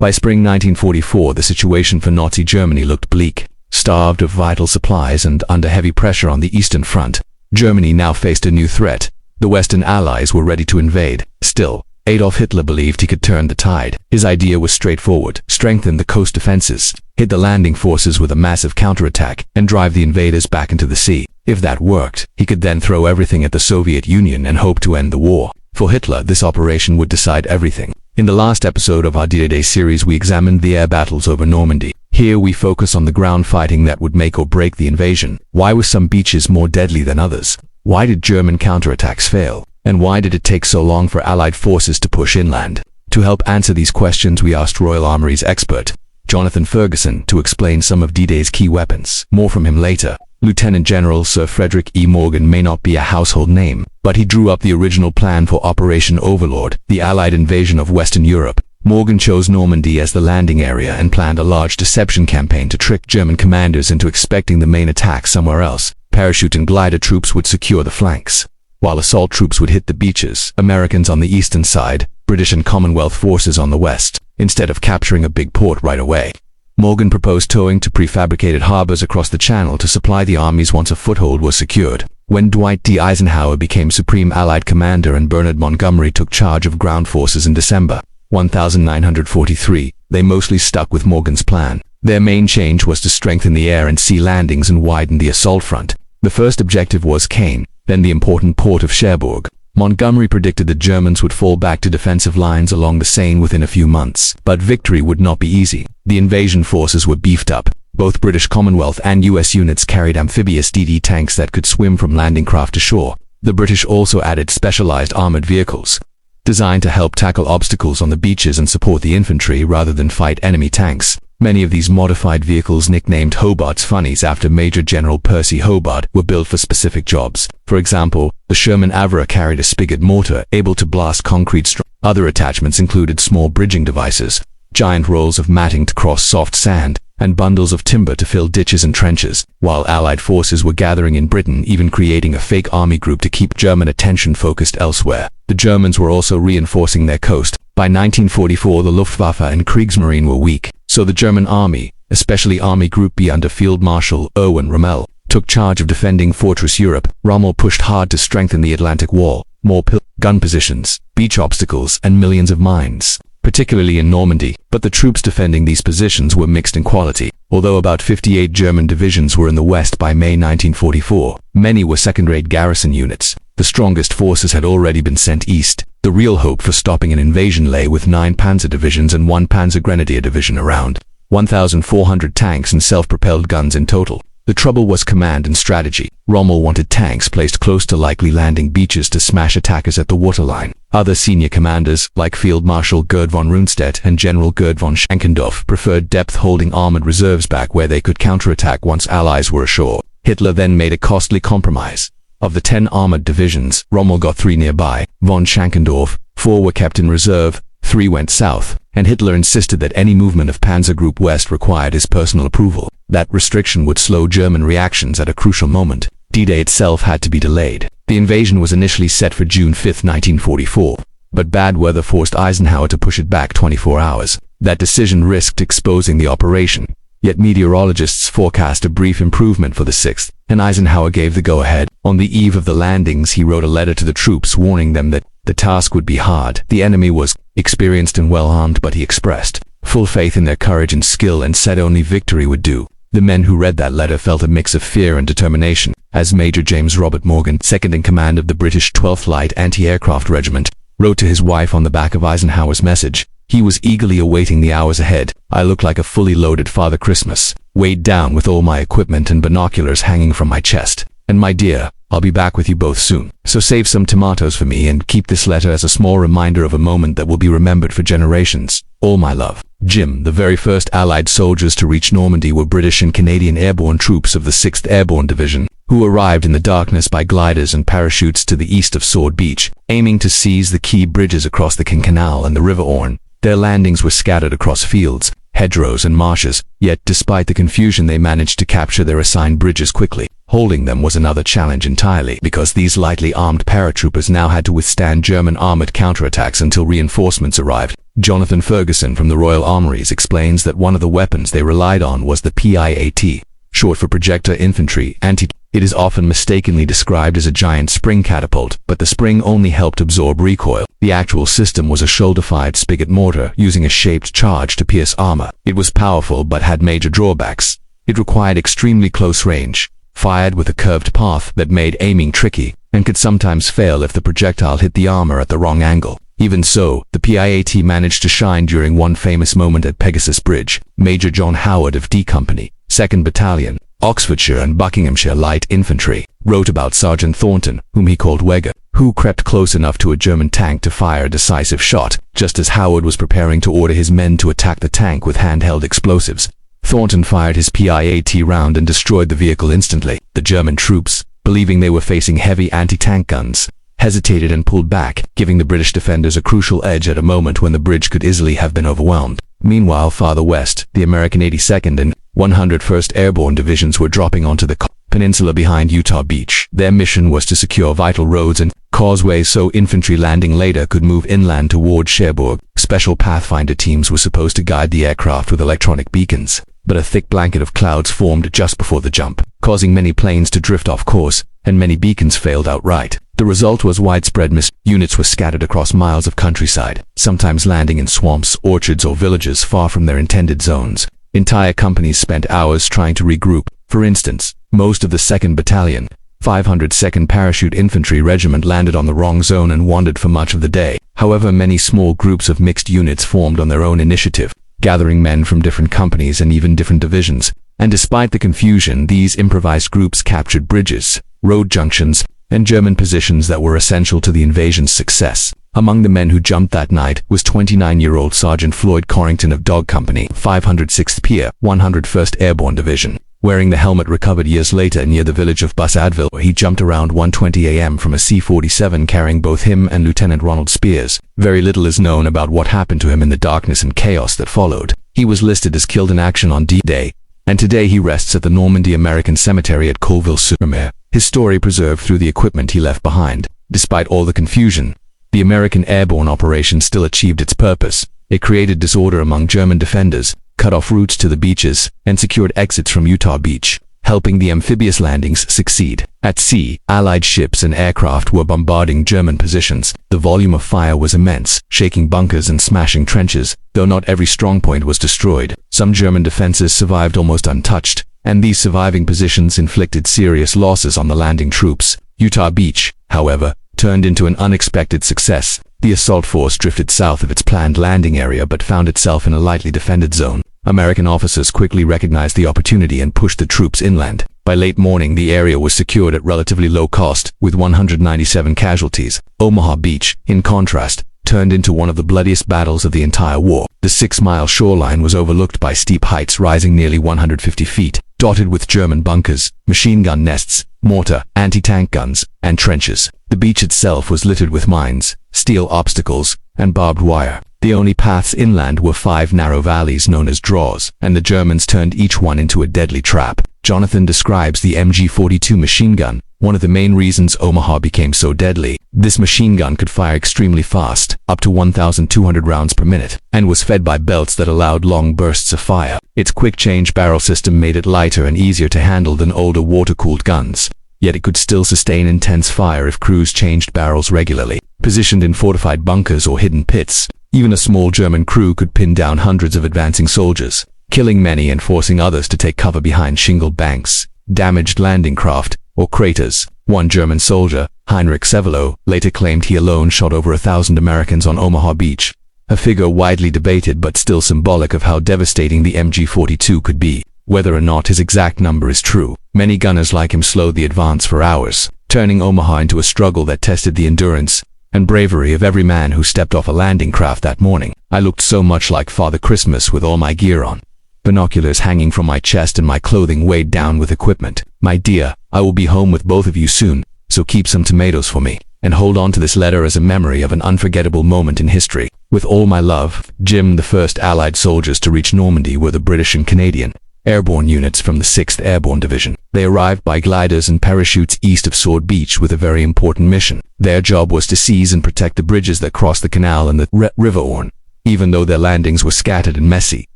By spring 1944, the situation for Nazi Germany looked bleak. Starved of vital supplies and under heavy pressure on the Eastern Front, Germany now faced a new threat. The Western Allies were ready to invade. Still, Adolf Hitler believed he could turn the tide. His idea was straightforward: strengthen the coast defenses, hit the landing forces with a massive counterattack, and drive the invaders back into the sea. If that worked, he could then throw everything at the Soviet Union and hope to end the war. For Hitler, this operation would decide everything. In the last episode of our D-Day series, we examined the air battles over Normandy. Here we focus on the ground fighting that would make or break the invasion. Why were some beaches more deadly than others? Why did German counterattacks fail? And why did it take so long for Allied forces to push inland? To help answer these questions, we asked Royal Armouries expert Jonathan Ferguson to explain some of D-Day's key weapons. More from him later. Lieutenant General Sir Frederick E. Morgan may not be a household name, but he drew up the original plan for Operation Overlord, the Allied invasion of Western Europe. Morgan chose Normandy as the landing area and planned a large deception campaign to trick German commanders into expecting the main attack somewhere else. Parachute and glider troops would secure the flanks, while assault troops would hit the beaches, Americans on the eastern side, British and Commonwealth forces on the west, instead of capturing a big port right away. Morgan proposed towing to prefabricated harbors across the channel to supply the armies once a foothold was secured. When Dwight D. Eisenhower became Supreme Allied Commander and Bernard Montgomery took charge of ground forces in December 1943, they mostly stuck with Morgan's plan. Their main change was to strengthen the air and sea landings and widen the assault front. The first objective was Caen, then the important port of Cherbourg. Montgomery predicted the Germans would fall back to defensive lines along the Seine within a few months, but victory would not be easy. The invasion forces were beefed up. Both British Commonwealth and US units carried amphibious DD tanks that could swim from landing craft to shore. The British also added specialized armored vehicles, designed to help tackle obstacles on the beaches and support the infantry rather than fight enemy tanks. Many of these modified vehicles, nicknamed Hobart's Funnies after Major General Percy Hobart, were built for specific jobs. For example, the Sherman Avra carried a spigot mortar able to blast concrete. Other attachments included small bridging devices, giant rolls of matting to cross soft sand, and bundles of timber to fill ditches and trenches. While Allied forces were gathering in Britain, even creating a fake army group to keep German attention focused elsewhere. The Germans were also reinforcing their coast. By 1944, the Luftwaffe and Kriegsmarine were weak, so the German army, especially Army Group B under Field Marshal Erwin Rommel, took charge of defending Fortress Europe. Rommel pushed hard to strengthen the Atlantic Wall, more gun positions, beach obstacles, and millions of mines, particularly in Normandy. But the troops defending these positions were mixed in quality. Although about 58 German divisions were in the west by May 1944, many were second-rate garrison units. The strongest forces had already been sent east. The real hope for stopping an invasion lay with 9 panzer divisions and 1 panzer grenadier division, around 1,400 tanks and self-propelled guns in total. The trouble was command and strategy. Rommel wanted tanks placed close to likely landing beaches to smash attackers at the waterline. Other senior commanders, like Field Marshal Gerd von Rundstedt and General Gerd von Schlenkendorf, preferred depth-holding armored reserves back where they could counterattack once Allies were ashore. Hitler then made a costly compromise. Of the 10 armored divisions, Rommel got 3 nearby. Von Schlenkendorf, 4 were kept in reserve, 3 went south, and Hitler insisted that any movement of Panzer Group West required his personal approval. That restriction would slow German reactions at a crucial moment. D-Day itself had to be delayed. The invasion was initially set for June 5, 1944, but bad weather forced Eisenhower to push it back 24 hours. That decision risked exposing the operation. Yet meteorologists forecast a brief improvement for the 6th, and Eisenhower gave the go-ahead. On the eve of the landings, he wrote a letter to the troops warning them that the task would be hard. The enemy was experienced and well-armed, but he expressed full faith in their courage and skill and said only victory would do. The men who read that letter felt a mix of fear and determination. As Major James Robert Morgan, second in command of the British 12th Light Anti-Aircraft Regiment, wrote to his wife on the back of Eisenhower's message, he was eagerly awaiting the hours ahead. I look like a fully loaded Father Christmas, weighed down with all my equipment and binoculars hanging from my chest. And my dear, I'll be back with you both soon. So save some tomatoes for me and keep this letter as a small reminder of a moment that will be remembered for generations. All my love, Jim. The very first Allied soldiers to reach Normandy were British and Canadian airborne troops of the 6th Airborne Division, who arrived in the darkness by gliders and parachutes to the east of Sword Beach, aiming to seize the key bridges across the Caen Canal and the River Orne. Their landings were scattered across fields, hedgerows and marshes, yet despite the confusion they managed to capture their assigned bridges quickly. Holding them was another challenge entirely, because these lightly armed paratroopers now had to withstand German armored counterattacks until reinforcements arrived. Jonathan Ferguson from the Royal Armouries explains that one of the weapons they relied on was the PIAT, short for projectile infantry anti. It is often mistakenly described as a giant spring catapult, but the spring only helped absorb recoil. The actual system was a shoulder-fired spigot mortar using a shaped charge to pierce armor. It was powerful but had major drawbacks. It required extremely close range, fired with a curved path that made aiming tricky, and could sometimes fail if the projectile hit the armor at the wrong angle. Even so, the PIAT managed to shine during one famous moment at Pegasus Bridge. Major John Howard of D Company, 2nd Battalion, Oxfordshire and Buckinghamshire Light Infantry, wrote about Sergeant Thornton, whom he called Wegger, who crept close enough to a German tank to fire a decisive shot, just as Howard was preparing to order his men to attack the tank with handheld explosives. Thornton fired his PIAT round and destroyed the vehicle instantly. The German troops, believing they were facing heavy anti-tank guns, hesitated and pulled back, giving the British defenders a crucial edge at a moment when the bridge could easily have been overwhelmed. Meanwhile, farther west, the American 82nd and 101st Airborne Divisions were dropping onto the peninsula behind Utah Beach. Their mission was to secure vital roads and causeways so infantry landing later could move inland toward Cherbourg. Special Pathfinder teams were supposed to guide the aircraft with electronic beacons, but a thick blanket of clouds formed just before the jump, causing many planes to drift off course, and many beacons failed outright. The result was widespread miss. Units were scattered across miles of countryside, sometimes landing in swamps, orchards, or villages far from their intended zones. Entire companies spent hours trying to regroup. For instance, most of the 2nd Battalion, 502nd Parachute Infantry Regiment landed on the wrong zone and wandered for much of the day. However, many small groups of mixed units formed on their own initiative, gathering men from different companies and even different divisions. And despite the confusion, these improvised groups captured bridges, road junctions, and German positions that were essential to the invasion's success. Among the men who jumped that night was 29-year-old Sergeant Floyd Corrington of Dog Company, 506th Pier, 101st Airborne Division. Wearing the helmet recovered years later near the village of Busadville, where he jumped around 1:20 a.m. from a C-47 carrying both him and Lieutenant Ronald Spears. Very little is known about what happened to him in the darkness and chaos that followed. He was listed as killed in action on D-Day, and today he rests at the Normandy American Cemetery at Colville-sur-Mer. His story preserved through the equipment he left behind. Despite all the confusion, the American airborne operation still achieved its purpose. It created disorder among German defenders, cut off routes to the beaches, and secured exits from Utah Beach, helping the amphibious landings succeed. At sea, Allied ships and aircraft were bombarding German positions. The volume of fire was immense, shaking bunkers and smashing trenches, though not every strongpoint was destroyed. Some German defenses survived almost untouched, and these surviving positions inflicted serious losses on the landing troops. Utah Beach, however, turned into an unexpected success. The assault force drifted south of its planned landing area but found itself in a lightly defended zone. American officers quickly recognized the opportunity and pushed the troops inland. By late morning, the area was secured at relatively low cost, with 197 casualties. Omaha Beach, in contrast, turned into one of the bloodiest battles of the entire war. The 6-mile shoreline was overlooked by steep heights rising nearly 150 feet, dotted with German bunkers, machine gun nests, mortar, anti-tank guns, and trenches. The beach itself was littered with mines, steel obstacles, and barbed wire. The only paths inland were 5 narrow valleys known as draws, and the Germans turned each one into a deadly trap. Jonathan describes the MG-42 machine gun, one of the main reasons Omaha became so deadly. This machine gun could fire extremely fast, up to 1,200 rounds per minute, and was fed by belts that allowed long bursts of fire. Its quick-change barrel system made it lighter and easier to handle than older water-cooled guns, yet it could still sustain intense fire if crews changed barrels regularly. Positioned in fortified bunkers or hidden pits, even a small German crew could pin down hundreds of advancing soldiers, killing many and forcing others to take cover behind shingled banks, damaged landing craft, or craters. One German soldier, Heinrich Sevelo, later claimed he alone shot over 1,000 Americans on Omaha Beach, a figure widely debated but still symbolic of how devastating the MG-42 could be. Whether or not his exact number is true, many gunners like him slowed the advance for hours, turning Omaha into a struggle that tested the endurance and bravery of every man who stepped off a landing craft that morning. I looked so much like Father Christmas with all my gear on, binoculars hanging from my chest and my clothing weighed down with equipment. My dear, I will be home with both of you soon, so keep some tomatoes for me, and hold on to this letter as a memory of an unforgettable moment in history. With all my love, Jim. The first Allied soldiers to reach Normandy were the British and Canadian. airborne units from the 6th Airborne Division. They arrived by gliders and parachutes east of Sword Beach with a very important mission. Their job was to seize and protect the bridges that crossed the canal and the River Orne. Even though their landings were scattered and messy,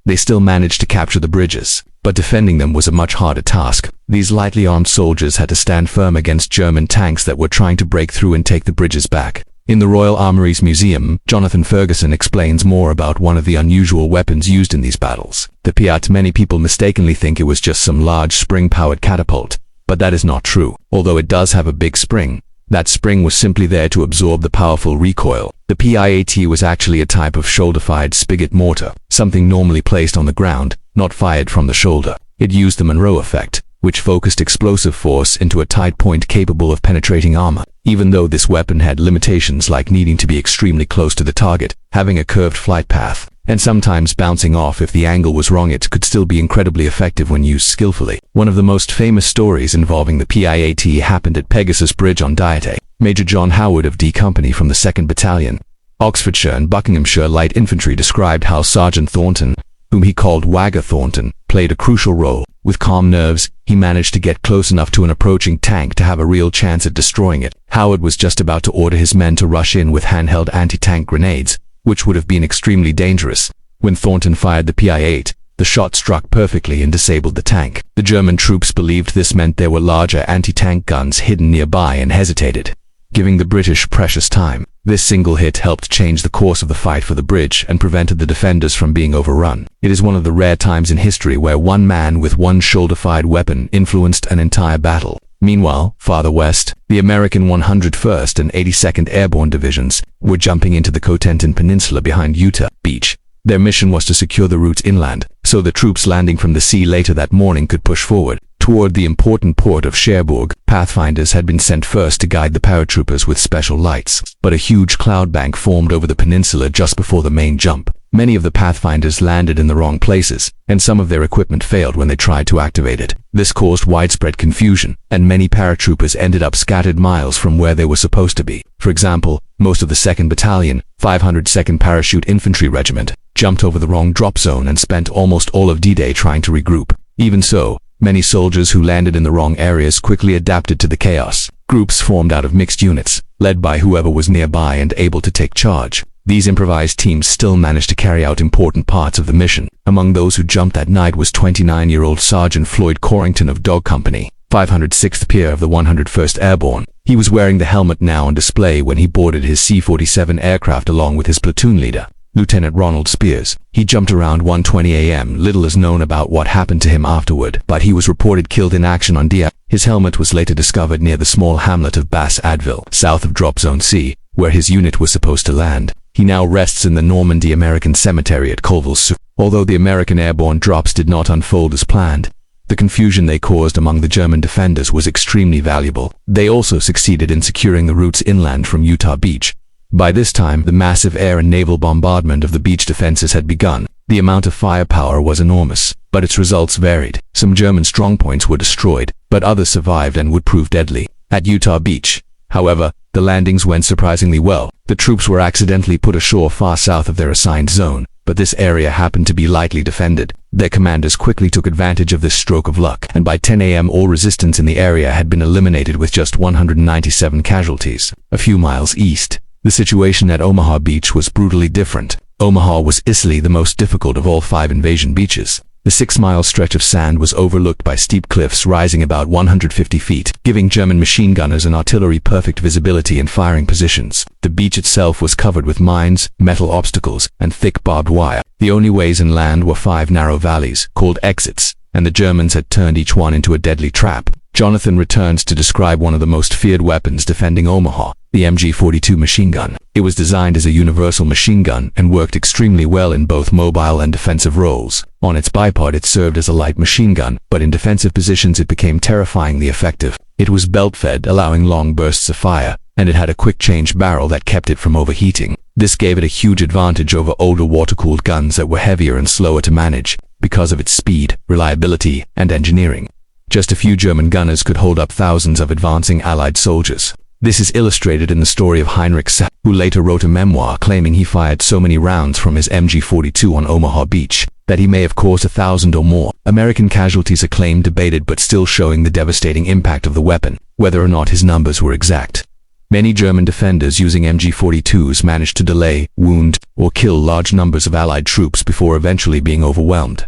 they still managed to capture the bridges. But defending them was a much harder task. These lightly armed soldiers had to stand firm against German tanks that were trying to break through and take the bridges back. In the Royal Armouries Museum, Jonathan Ferguson explains more about one of the unusual weapons used in these battles. The Piat. Many people mistakenly think it was just some large spring-powered catapult, but that is not true. Although it does have a big spring, that spring was simply there to absorb the powerful recoil. The Piat was actually a type of shoulder-fired spigot mortar, something normally placed on the ground, not fired from the shoulder. It used the Monroe effect, which focused explosive force into a tight point capable of penetrating armor. Even though this weapon had limitations like needing to be extremely close to the target, having a curved flight path, and sometimes bouncing off if the angle was wrong, it could still be incredibly effective when used skillfully. One of the most famous stories involving the Piat happened at Pegasus Bridge on Diete. Major John Howard of D Company from the 2nd Battalion, Oxfordshire and Buckinghamshire Light Infantry described how Sergeant Thornton, whom he called Wagger Thornton, played a crucial role. With calm nerves, he managed to get close enough to an approaching tank to have a real chance at destroying it. Howard was just about to order his men to rush in with handheld anti-tank grenades, which would have been extremely dangerous. When Thornton fired the Piat, the shot struck perfectly and disabled the tank. The German troops believed this meant there were larger anti-tank guns hidden nearby and hesitated, giving the British precious time. This single hit helped change the course of the fight for the bridge and prevented the defenders from being overrun. It is one of the rare times in history where one man with one shoulder-fired weapon influenced an entire battle. Meanwhile, farther west, the American 101st and 82nd Airborne Divisions were jumping into the Cotentin Peninsula behind Utah Beach. Their mission was to secure the routes inland, so the troops landing from the sea later that morning could push forward toward the important port of Cherbourg. Pathfinders had been sent first to guide the paratroopers with special lights, but a huge cloud bank formed over the peninsula just before the main jump. Many of the Pathfinders landed in the wrong places, and some of their equipment failed when they tried to activate it. This caused widespread confusion, and many paratroopers ended up scattered miles from where they were supposed to be. For example, most of the 2nd Battalion, 502nd Parachute Infantry Regiment, jumped over the wrong drop zone and spent almost all of D-Day trying to regroup. Even so, many soldiers who landed in the wrong areas quickly adapted to the chaos. Groups formed out of mixed units, led by whoever was nearby and able to take charge. These improvised teams still managed to carry out important parts of the mission. Among those who jumped that night was 29-year-old Sergeant Floyd Corrington of Dog Company, 506th Pier of the 101st Airborne. He was wearing the helmet now on display when he boarded his C-47 aircraft along with his platoon leader, Lieutenant Ronald Spears. He jumped around 1:20 a.m. Little is known about what happened to him afterward, but he was reported killed in action on Dia. His helmet was later discovered near the small hamlet of Bass Adville, south of Drop Zone C, where his unit was supposed to land. He now rests in the Normandy American Cemetery at Colville. Although the American airborne drops did not unfold as planned, the confusion they caused among the German defenders was extremely valuable. They also succeeded in securing the routes inland from Utah Beach. By this time, the massive air and naval bombardment of the beach defenses had begun. The amount of firepower was enormous, but its results varied. Some German strongpoints were destroyed, but others survived and would prove deadly. At Utah Beach, however, the landings went surprisingly well. The troops were accidentally put ashore far south of their assigned zone, but this area happened to be lightly defended. Their commanders quickly took advantage of this stroke of luck, and by 10 a.m. all resistance in the area had been eliminated with just 197 casualties. A few miles east, the situation at Omaha Beach was brutally different. Omaha was easily the most difficult of all 5 invasion beaches. The 6-mile stretch of sand was overlooked by steep cliffs rising about 150 feet, giving German machine gunners and artillery perfect visibility and firing positions. The beach itself was covered with mines, metal obstacles, and thick barbed wire. The only ways inland were 5 narrow valleys, called exits, and the Germans had turned each one into a deadly trap. Jonathan returns to describe one of the most feared weapons defending Omaha, the MG-42 machine gun. It was designed as a universal machine gun and worked extremely well in both mobile and defensive roles. On its bipod it served as a light machine gun, but in defensive positions it became terrifyingly effective. It was belt-fed, allowing long bursts of fire, and it had a quick-change barrel that kept it from overheating. This gave it a huge advantage over older water-cooled guns that were heavier and slower to manage, because of its speed, reliability, and engineering. Just a few German gunners could hold up thousands of advancing Allied soldiers. This is illustrated in the story of Heinrich Sa, who later wrote a memoir claiming he fired so many rounds from his MG-42 on Omaha Beach that he may have caused 1,000 or more. American casualties are claimed debated but still showing the devastating impact of the weapon, whether or not his numbers were exact. Many German defenders using MG-42s managed to delay, wound, or kill large numbers of Allied troops before eventually being overwhelmed.